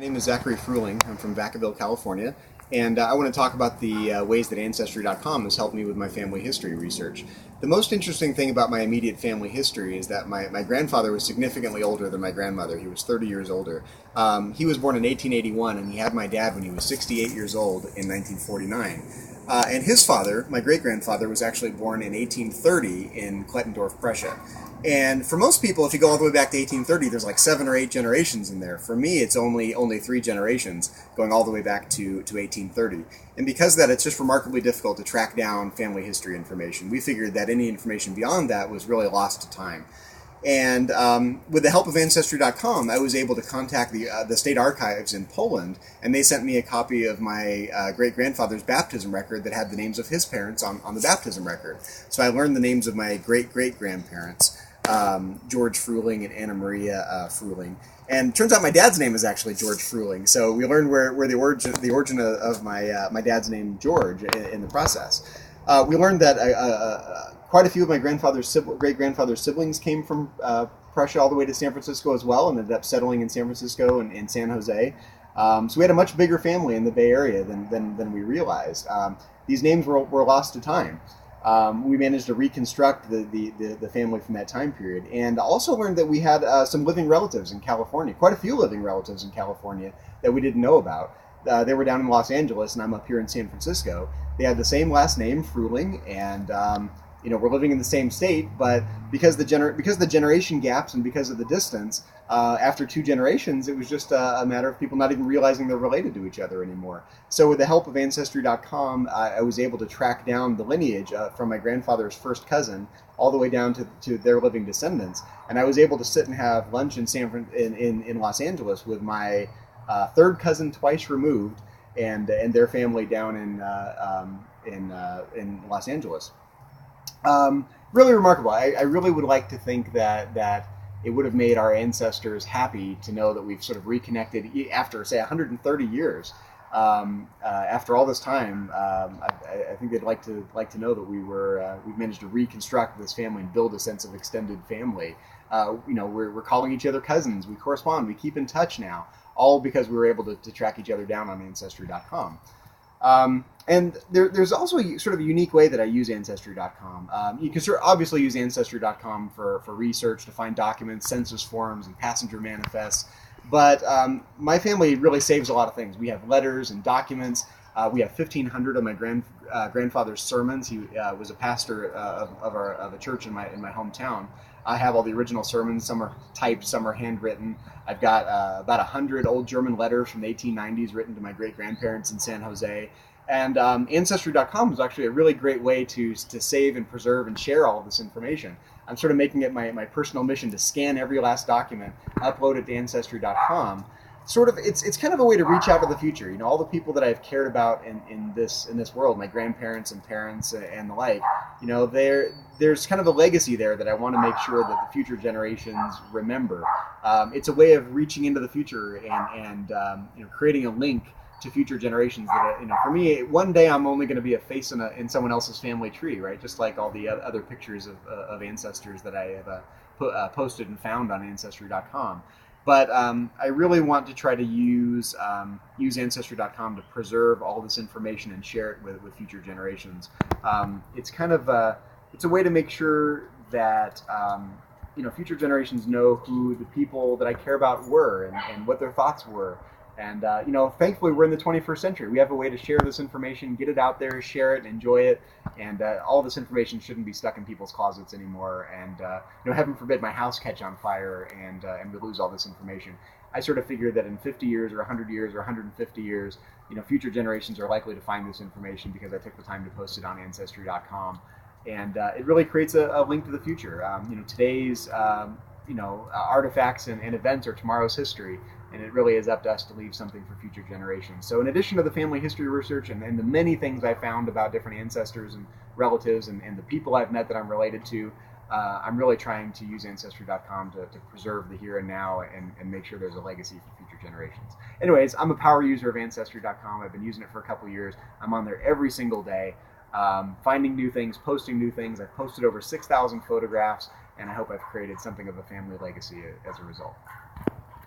My name is Zachary Fruhling. I'm from Vacaville, California, and I want to talk about the ways that Ancestry.com has helped me with my family history research. The most interesting thing about my immediate family history is that my grandfather was significantly older than my grandmother. He was 30 years older. He was born in 1881, and he had my dad when he was 68 years old in 1949. And his father, my great-grandfather, was actually born in 1830 in Klettendorf, Prussia. And for most people, if you go all the way back to 1830, there's like 7 or 8 generations in there. For me, it's only 3 generations, going all the way back to 1830. And because of that, it's just remarkably difficult to track down family history information. We figured that any information beyond that was really lost to time. And with the help of Ancestry.com, I was able to contact the state archives in Poland, and they sent me a copy of my great-grandfather's baptism record that had the names of his parents on the baptism record. So I learned the names of my great-great-grandparents, George Fruhling and Anna Maria Fruhling. And it turns out my dad's name is actually George Fruhling. So we learned where the origin of my dad's name George in the process. We learned that quite a few of my great-grandfather's siblings came from Prussia all the way to San Francisco as well, and ended up settling in San Francisco and in San Jose. So we had a much bigger family in the Bay Area than we realized. These names were lost to time. We managed to reconstruct the family from that time period, and also learned that we had some living relatives in California, quite a few living relatives in California that we didn't know about. They were down in Los Angeles, and I'm up here in San Francisco. They had the same last name, Fruhling, and we're living in the same state, but because of the generation gaps and because of the distance, after 2 generations, it was just a matter of people not even realizing they're related to each other anymore. So with the help of Ancestry.com, I was able to track down the lineage from my grandfather's first cousin all the way down to their living descendants, and I was able to sit and have lunch in Los Angeles with my third cousin twice removed, and their family down in Los Angeles. Really remarkable. I really would like to think that it would have made our ancestors happy to know that we've sort of reconnected after, say, 130 years. After all this time, I think they'd like to know that we've managed to reconstruct this family and build a sense of extended family. We're calling each other cousins. We correspond. We keep in touch now, all because we were able to track each other down on Ancestry.com. And there's also sort of a unique way that I use Ancestry.com. You can obviously use Ancestry.com for research, to find documents, census forms, and passenger manifests. But my family really saves a lot of things. We have letters and documents. We have 1,500 of my grandfather's sermons. He was a pastor of a church in my hometown. I have all the original sermons. Some are typed, some are handwritten. I've got about 100 old German letters from the 1890s written to my great-grandparents in San Jose. And Ancestry.com is actually a really great way to save and preserve and share all of this information. I'm sort of making it my personal mission to scan every last document, upload it to Ancestry.com. It's kind of a way to reach out to the future. All the people that I've cared about in this world, my grandparents and parents and the like. There's kind of a legacy there that I want to make sure that the future generations remember. It's a way of reaching into the future and creating a link to future generations. That for me, one day I'm only going to be a face in someone else's family tree, right? Just like all the other pictures of ancestors that I have posted and found on Ancestry.com. But I really want to try to use Ancestry.com to preserve all this information and share it with future generations. It's kind of it's a way to make sure that future generations know who the people that I care about were and what their thoughts were. And thankfully we're in the 21st century. We have a way to share this information, get it out there, share it, enjoy it, and all this information shouldn't be stuck in people's closets anymore. And heaven forbid my house catch on fire and we lose all this information. I sort of figure that in 50 years or 100 years or 150 years, future generations are likely to find this information because I took the time to post it on Ancestry.com, and it really creates a link to the future. Today's artifacts and events are tomorrow's history. And it really is up to us to leave something for future generations. So in addition to the family history research and the many things I found about different ancestors and relatives and the people I've met that I'm related to, I'm really trying to use Ancestry.com to preserve the here and now and make sure there's a legacy for future generations. Anyways, I'm a power user of Ancestry.com. I've been using it for a couple of years. I'm on there every single day, finding new things, posting new things. I've posted over 6,000 photographs, and I hope I've created something of a family legacy as a result.